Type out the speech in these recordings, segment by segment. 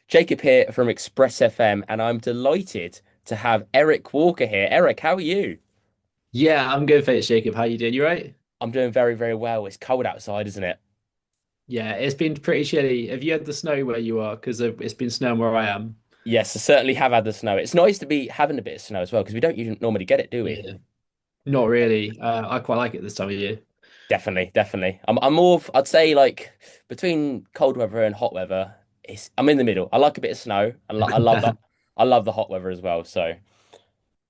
Jacob here from Express FM, and I'm delighted to have Eric Walker here. Eric, how are you? Yeah, I'm good, thanks, Jacob. How you doing? You right? I'm doing very, very well. It's cold outside, isn't it? Yeah, it's been pretty chilly. Have you had the snow where you are? Because it's been snowing where I am. Yes, I certainly have had the snow. It's nice to be having a bit of snow as well because we don't usually normally get it, do we? Yeah. Not really. I quite like it this time of year. Definitely, definitely. I'm more of, I'd say like between cold weather and hot weather. I'm in the middle. I like a bit of snow. I love the hot weather as well. So,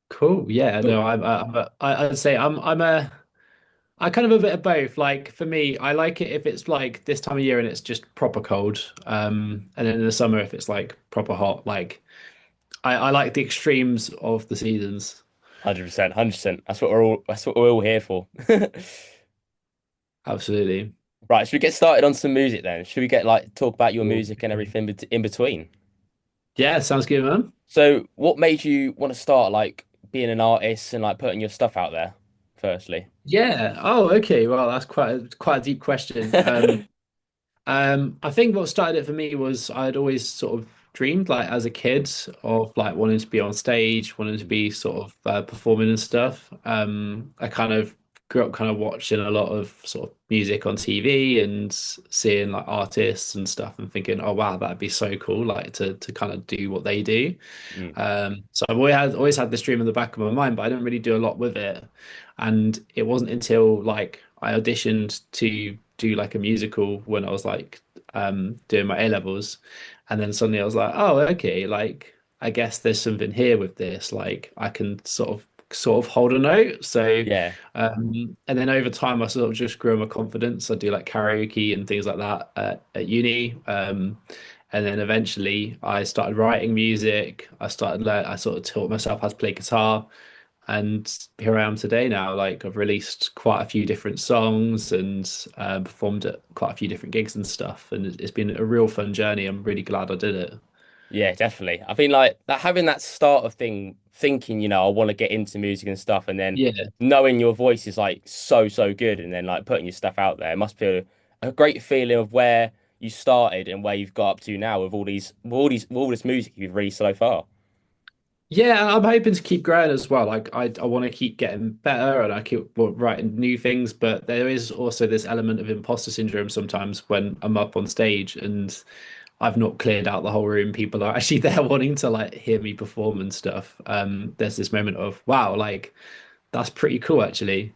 Cool. Yeah. but No, I'd say I kind of a bit of both. Like for me, I like it if it's like this time of year and it's just proper cold. And then in the summer if it's like proper hot. Like I like the extremes of the seasons. 100%, 100%. That's what we're all here for. Absolutely. Right, should we get started on some music then? Should we get like talk about your Cool. music and everything in between? Yeah, sounds good, man. So, what made you want to start like being an artist and like putting your stuff out there, firstly? Yeah. Oh, okay. Well, that's quite a deep question. I think what started it for me was I'd always sort of dreamed, like as a kid, of like wanting to be on stage, wanting to be sort of performing and stuff. I kind of grew up kind of watching a lot of sort of music on TV and seeing like artists and stuff and thinking, oh wow, that'd be so cool, like to kind of do what they do. Mm. So I've always had this dream in the back of my mind, but I didn't really do a lot with it. And it wasn't until like I auditioned to do like a musical when I was like doing my A levels, and then suddenly I was like, oh, okay, like I guess there's something here with this. Like I can sort of hold a note. So Yeah, and then over time I sort of just grew my confidence. I do like karaoke and things like that at uni. And then eventually I started writing music. I sort of taught myself how to play guitar. And here I am today now. Like I've released quite a few different songs and performed at quite a few different gigs and stuff. And it's been a real fun journey. I'm really glad I did it. yeah, definitely. I think like that having that start of thinking, I want to get into music and stuff, and then Yeah. knowing your voice is like so, so good, and then like putting your stuff out there, it must feel a great feeling of where you started and where you've got up to now with all this music you've released so far. Yeah, I'm hoping to keep growing as well. Like I want to keep getting better and I keep writing new things, but there is also this element of imposter syndrome sometimes when I'm up on stage and I've not cleared out the whole room. People are actually there wanting to like hear me perform and stuff. There's this moment of wow, like that's pretty cool actually.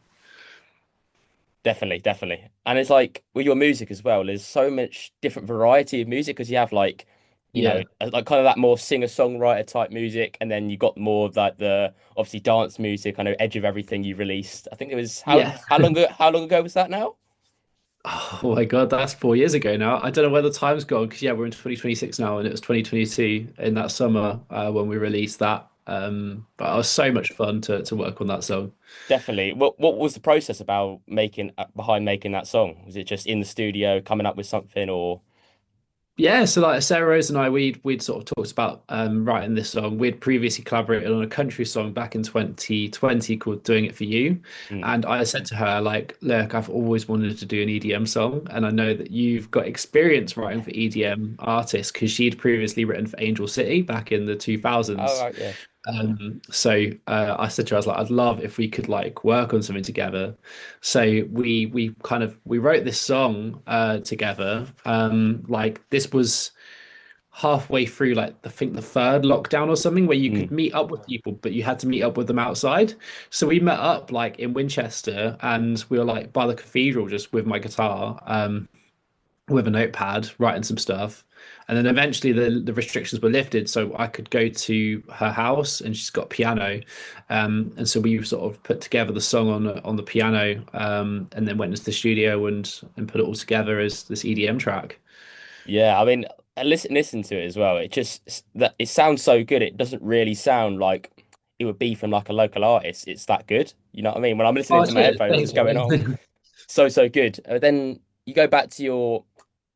Definitely, definitely. And it's like with your music as well, there's so much different variety of music because you have like, Yeah. like kind of that more singer-songwriter type music, and then you got more of like the obviously dance music, kind of edge of everything you released. I think it was Yeah. how long ago was that now? Oh my God, that's 4 years ago now. I don't know where the time's gone because yeah, we're in 2026 now, and it was 2022 in that summer when we released that. But it was so much fun to work on that song. Definitely. What was the process about making behind making that song? Was it just in the studio coming up with something or Yeah, so like Sarah Rose and I, we'd sort of talked about writing this song. We'd previously collaborated on a country song back in 2020 called "Doing It for You," Mm. and I said to her like, "Look, I've always wanted to do an EDM song, and I know that you've got experience writing for EDM artists because she'd previously written for Angel City back in the Oh 2000s." right, yeah. So I said to her, I was like, I'd love if we could like work on something together. So we kind of we wrote this song together. Like this was halfway through like I think the third lockdown or something where you Mm. could meet up with people, but you had to meet up with them outside. So we met up like in Winchester and we were like by the cathedral just with my guitar. With a notepad, writing some stuff. And then eventually the restrictions were lifted, so I could go to her house and she's got a piano. And so we sort of put together the song on the piano, and then went into the studio and put it all together as this EDM track. Yeah, I mean, I listen to it as well. It just that it sounds so good. It doesn't really sound like it would be from like a local artist. It's that good. You know what I mean? When I'm listening Oh, to my cheers. headphones, it's Thanks, going on man. so so good. Then you go back to your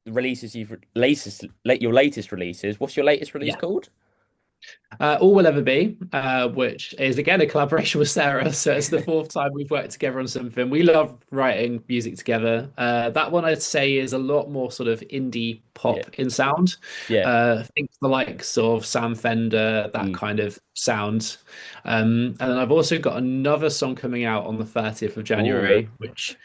latest your latest releases. What's your latest release Yeah. called? All Will Ever Be, which is again a collaboration with Sarah. So it's the fourth time we've worked together on something. We love writing music together. That one I'd say is a lot more sort of indie Yeah, pop in sound. yeah. Think the likes of Sam Fender, that Mm. kind of sound. And then I've also got another song coming out on the 30th of Ooh. January, which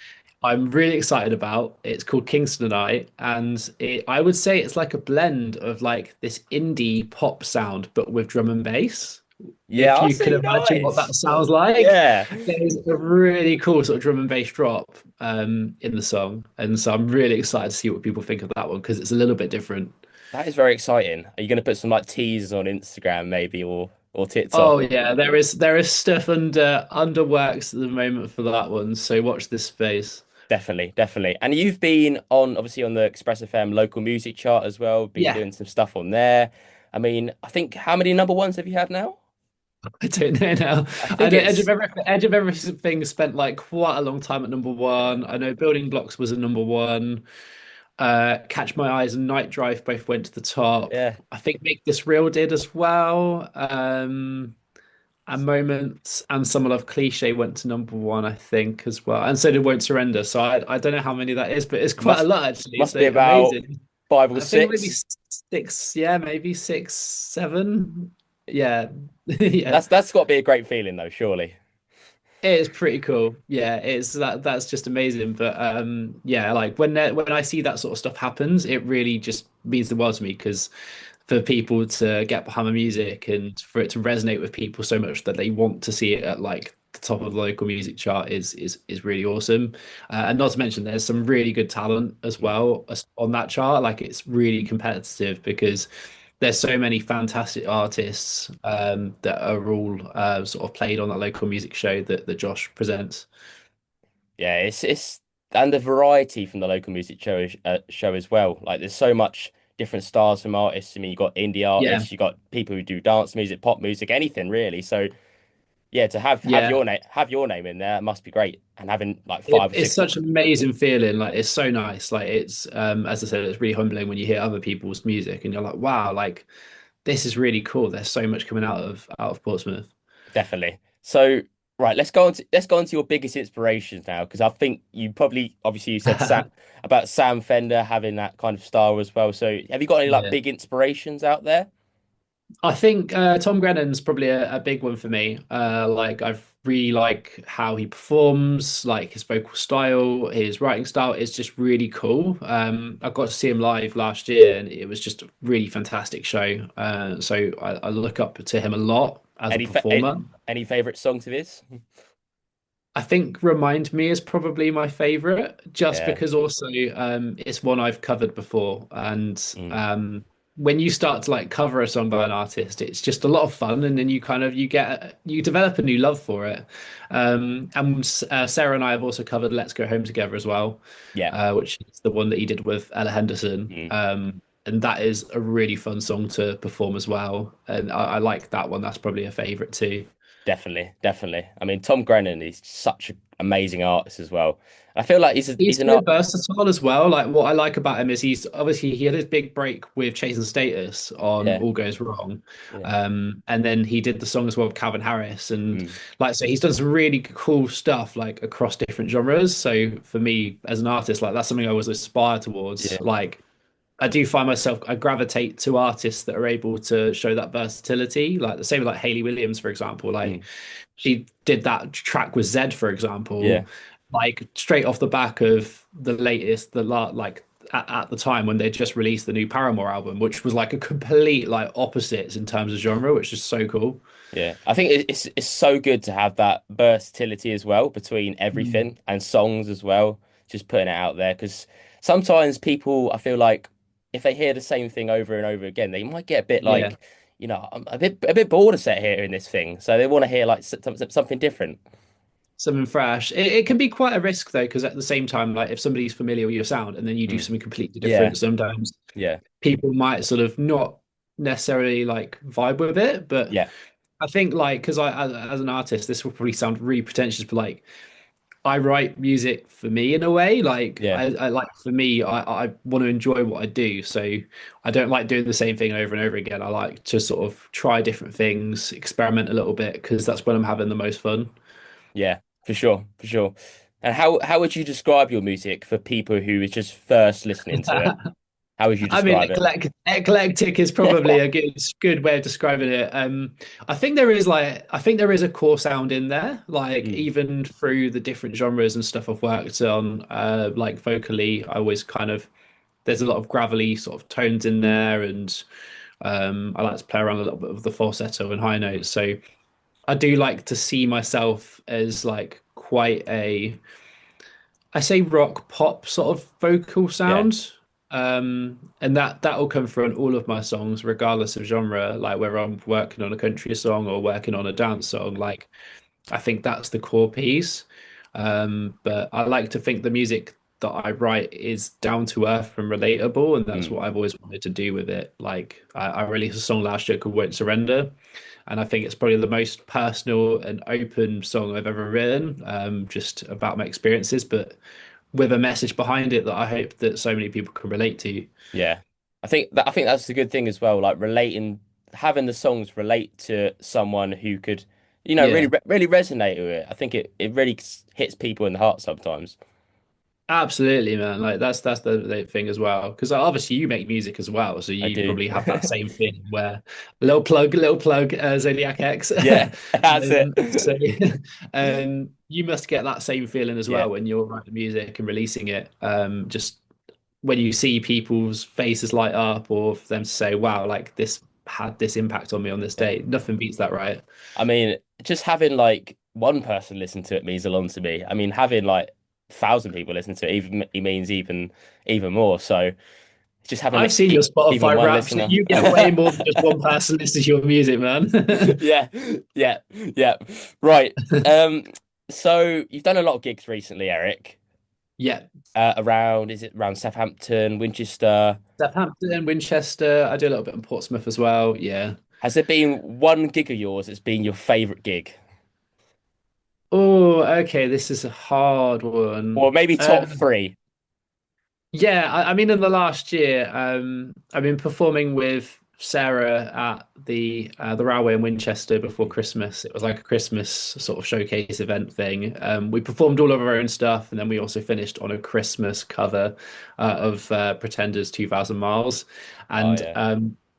I'm really excited about. It's called Kingston Night, and I would say it's like a blend of like this indie pop sound, but with drum and bass. Yeah, If I you can see. imagine what that Nice. sounds like, Yeah, there's a really cool sort of drum and bass drop in the song, and so I'm really excited to see what people think of that one because it's a little bit different. that is very exciting. Are you going to put some like teasers on Instagram maybe or TikTok? Oh yeah, there is stuff under works at the moment for that one, so watch this space. Definitely, definitely. And you've been on obviously on the Express FM local music chart as well, been Yeah, doing some stuff on there. I mean, I think how many number ones have you had now? I don't know now. I I think know it's Edge of Everything spent like quite a long time at number one. I know Building Blocks was a number one. Catch My Eyes and Night Drive both went to the top. yeah, I think Make This Real did as well. And Moments and Some Love Cliche went to number one, I think, as well. And so did Won't Surrender. So I don't know how many that is, but it's quite a must lot actually. must So be about amazing. five or I think maybe six. six, yeah, maybe six, seven. Yeah. Yeah. That's got to be a great feeling though, surely. It is pretty cool. Yeah, it's that's just amazing. But yeah, like when I see that sort of stuff happens, it really just means the world to me because for people to get behind the music and for it to resonate with people so much that they want to see it at like the top of the local music chart is really awesome. And not to mention, there's some really good talent as Mm. well on that chart. Like it's really competitive because there's so many fantastic artists that are all sort of played on that local music show that Josh presents. Yeah, it's and the variety from the local music show as well. Like there's so much different styles from artists. I mean, you got indie Yeah, artists, you got people who do dance music, pop music, anything really. So yeah, to yeah. have your name in there must be great. And having like It, five or it's six. such an amazing feeling. Like it's so nice. Like it's as I said, it's really humbling when you hear other people's music and you're like, wow, like this is really cool. There's so much coming out of Portsmouth. Definitely. So, right, let's go on to your biggest inspirations now, because I think you probably obviously you said about Sam Fender having that kind of style as well. So, have you got any like Yeah. big inspirations out there? I think Tom Grennan's probably a big one for me. Like I've really like how he performs, like his vocal style, his writing style is just really cool. I got to see him live last year, and it was just a really fantastic show. So I look up to him a lot as a Any fa a- performer. any favorite songs of his? I think Remind Me is probably my favorite, just Yeah. because also it's one I've covered before. And Mm. when you start to like cover a song by an artist, it's just a lot of fun, and then you develop a new love for it. And Sarah and I have also covered Let's Go Home Together as well, Yeah. which is the one that he did with Ella Henderson. Mm. And that is a really fun song to perform as well. And I like that one. That's probably a favorite too. Definitely, definitely. I mean, Tom Grennan is such an amazing artist as well. I feel like he's He's an so art. versatile as well. Like what I like about him is he had his big break with Chasing Status on Yeah. All Goes Wrong. Yeah. And then he did the song as well with Calvin Harris. And Mm. like so he's done some really cool stuff like across different genres. So for me as an artist, like that's something I always aspire towards. Yeah. Like I do find myself I gravitate to artists that are able to show that versatility. Like the same with like Hayley Williams, for example. Like Mm. she did that track with Zed, for example, Yeah. like straight off the back of the latest, like at the time when they just released the new Paramore album, which was like a complete like opposites in terms of genre, which is so cool. Yeah, I think it's so good to have that versatility as well between Mm. everything and songs as well. Just putting it out there because sometimes people, I feel like if they hear the same thing over and over again, they might get a bit Yeah, like, I'm a bit bored of set hearing this thing, so they want to hear like something different. something fresh. It can be quite a risk though, because at the same time, like if somebody's familiar with your sound and then you do Mm. something completely Yeah, different, sometimes yeah, people might sort of not necessarily like vibe with it. But yeah, I think like because as an artist, this will probably sound really pretentious, but like I write music for me in a way. Like Yeah. I like for me, I want to enjoy what I do. So I don't like doing the same thing over and over again. I like to sort of try different things, experiment a little bit because that's when I'm having the most fun. Yeah, for sure, for sure. And how would you describe your music for people who is just first listening to it? How would you I mean, describe it? eclectic is probably a good way of describing it. I think there is a core sound in there, like Mm, even through the different genres and stuff I've worked on, like vocally, I always kind of there's a lot of gravelly sort of tones in there, and I like to play around a little bit with the falsetto and high notes. So I do like to see myself as like quite a I say rock pop sort of vocal yeah, sound. And that'll come through on all of my songs, regardless of genre, like whether I'm working on a country song or working on a dance song. Like I think that's the core piece. But I like to think the music that I write is down to earth and relatable, and that's mm, what I've always wanted to do with it. Like I released a song last year called Won't Surrender, and I think it's probably the most personal and open song I've ever written, just about my experiences, but with a message behind it that I hope that so many people can relate to. yeah. I think that's the good thing as well. Like relating, having the songs relate to someone who could, really Yeah. really resonate with it. I think it really hits people in the heart sometimes. Absolutely, man. Like that's the thing as well. Because obviously you make music as well, so I you do. probably have that same thing where little plug, Zodiac X. Yeah, that's it. So you must get that same feeling as Yeah. well when you're writing music and releasing it. Just when you see people's faces light up, or for them to say, "Wow, like this had this impact on me on this Yeah. day." Nothing beats that, right? I mean, just having like one person listen to it means a lot to me. I mean, having like 1,000 people listen to it even it means even more. So just having I've seen your even Spotify one Wrapped. listener. You get way more than just one person listening to your music, man. Yeah, yeah, yeah. Right. Um, so you've done a lot of gigs recently, Eric. Yeah, Around is it around Southampton, Winchester? Southampton, Winchester. I do a little bit in Portsmouth as well. Yeah. Has there been one gig of yours that's been your favorite gig? Oh, okay. This is a hard Or one. maybe top Um, three? yeah, I mean, in the last year, I've been performing with Sarah at the Railway in Winchester before Christmas. It was like a Christmas sort of showcase event thing. We performed all of our own stuff, and then we also finished on a Christmas cover of Pretenders 2000 Miles. Oh And yeah.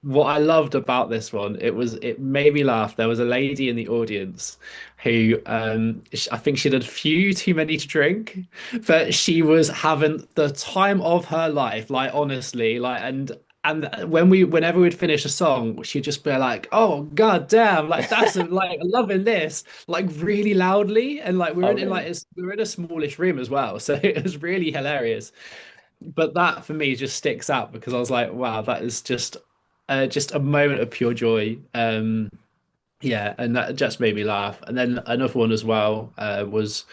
what I loved about this one, it made me laugh. There was a lady in the audience who I think she'd had a few too many to drink, but she was having the time of her life, like honestly, like and whenever we'd finish a song, she'd just be like, "Oh god damn, like that's like loving this," like really loudly, and like Oh really? we were in a smallish room as well, so it was really hilarious. But that for me just sticks out because I was like, "Wow, that is just a moment of pure joy." Yeah, and that just made me laugh. And then another one as well was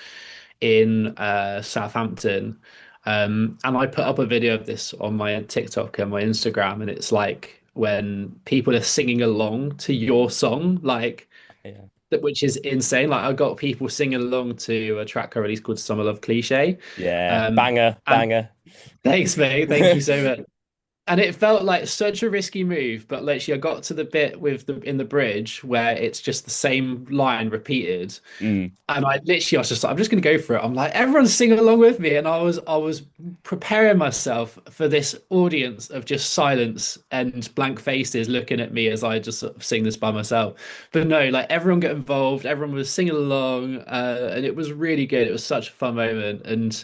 in Southampton. And I put up a video of this on my TikTok and my Instagram, and it's like when people are singing along to your song, like Yeah. which is insane. Like I got people singing along to a track I released called Summer Love Cliche. Yeah. Um, Banger, and banger. thanks, mate. Thank you so much. And it felt like such a risky move, but literally I got to the bit with the in the bridge where it's just the same line repeated. Mm. And I was just like, I'm just gonna go for it. I'm like, everyone's singing along with me. And I was preparing myself for this audience of just silence and blank faces looking at me as I just sort of sing this by myself. But no, like everyone got involved, everyone was singing along, and it was really good. It was such a fun moment. And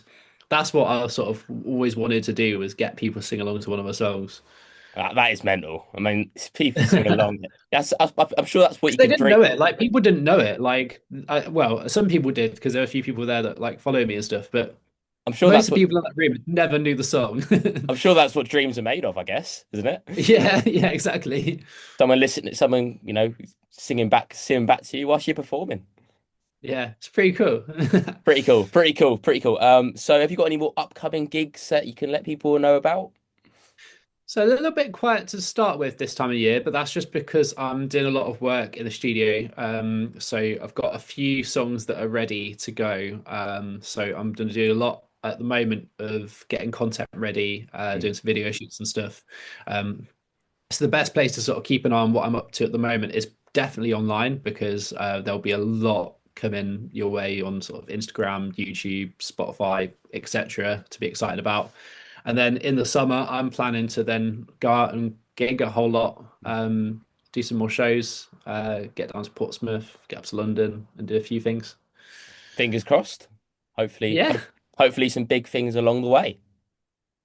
that's what I sort of always wanted to do was get people sing along to one of my songs. That is mental. I mean, people sing along. I'm sure that's what Because you they can didn't drink. know it. Like people didn't know it. Well, some people did because there were a few people there that like follow me and stuff. But I'm sure most that's of the what people in that room never knew the song. I'm sure that's what dreams are made of, I guess, isn't it? Yeah, yeah, exactly. Someone, singing back to you whilst you're performing. Yeah, it's pretty cool. Pretty cool, pretty cool, pretty cool. So have you got any more upcoming gigs that you can let people know about? So a little bit quiet to start with this time of year, but that's just because I'm doing a lot of work in the studio. So I've got a few songs that are ready to go. So I'm going to do a lot at the moment of getting content ready, Mm. doing some video shoots and stuff. Um, so the best place to sort of keep an eye on what I'm up to at the moment is definitely online because there'll be a lot coming your way on sort of Instagram, YouTube, Spotify, etc. to be excited about. And then in the summer, I'm planning to then go out and gig a whole lot, do some more shows, get down to Portsmouth, get up to London, and do a few things. Fingers crossed. Hopefully, Yeah, hopefully some big things along the way.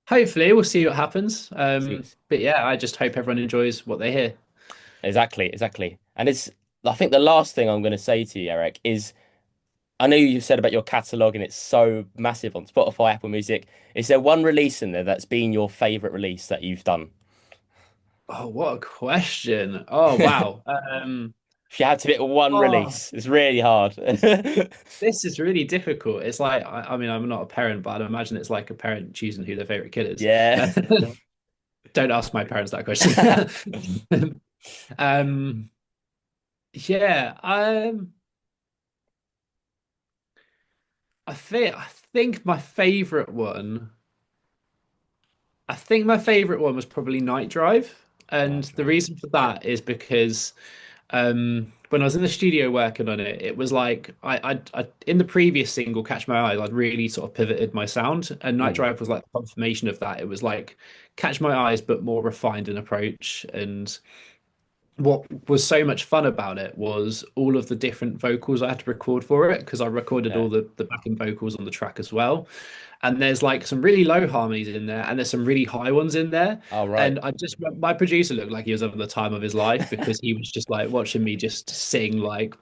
hopefully we'll see what happens. See, But yeah, I just hope everyone enjoys what they hear. exactly, exactly. And it's, I think the last thing I'm going to say to you, Eric, is I know you said about your catalog and it's so massive on Spotify, Apple Music. Is there one release in there that's been your favorite release that you've done? Oh, what a question! Oh, wow. If you had to pick one Oh, release, it's really hard. this is really difficult. It's like, I mean, I'm not a parent, but I'd imagine it's like a parent choosing who their favorite kid is. Yeah. Don't ask my parents that question. Um, yeah, I think my favorite one. I think my favorite one was probably Night Drive, and Night the Drive. reason for that is because when I was in the studio working on it, it was like I in the previous single, Catch My Eyes, I'd really sort of pivoted my sound, and Night Mm, Drive was like the confirmation of that. It was like Catch My Eyes, but more refined in approach. And what was so much fun about it was all of the different vocals I had to record for it because I recorded yeah. all the backing vocals on the track as well. And there's like some really low harmonies in there, and there's some really high ones in there. All right. And my producer looked like he was having the time of his life because he was just like watching me just sing like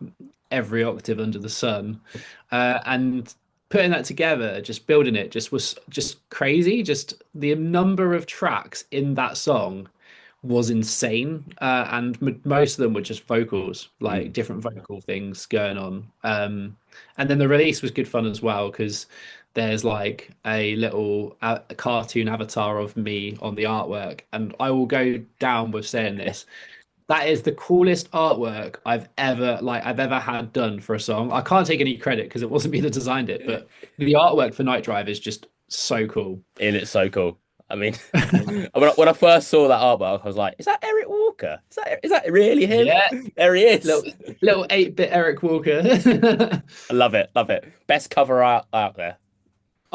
every octave under the sun. And putting that together, just building it, just was just crazy. Just the number of tracks in that song was insane. And most of them were just vocals, like Mm. different vocal things going on. And then the release was good fun as well because there's like a little a cartoon avatar of me on the artwork, and I will go down with saying this. That is the coolest artwork I've ever had done for a song. I can't take any credit because it wasn't me that designed it, but the artwork for Night Drive is just so cool. And it's so cool. I mean, when I first saw that artwork, I was like, "Is that Eric Walker? Is that really him?" Yeah, There he is. little 8-bit Eric Walker. I love it, love it. Best cover art out there.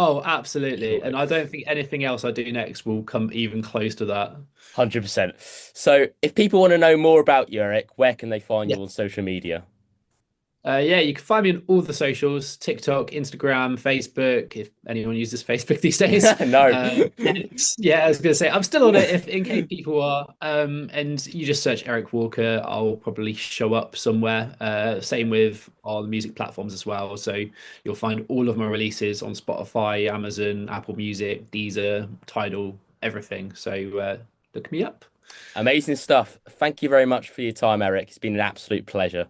Oh, absolutely. Surely. And I don't think anything else I do next will come even close to that. 100%. So, if people want to know more about you, Eric, where can they find Yeah. you on social media? Yeah, you can find me on all the socials, TikTok, Instagram, Facebook, if anyone uses Facebook these days. No. Yeah, I was gonna say I'm still on it if in case people are. And you just search Eric Walker, I'll probably show up somewhere. Same with all the music platforms as well. So you'll find all of my releases on Spotify, Amazon, Apple Music, Deezer, Tidal, everything. So look me up. Amazing stuff. Thank you very much for your time, Eric. It's been an absolute pleasure.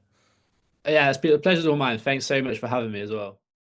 Yeah, it's been a pleasure all mine. Thanks so much for having me as well.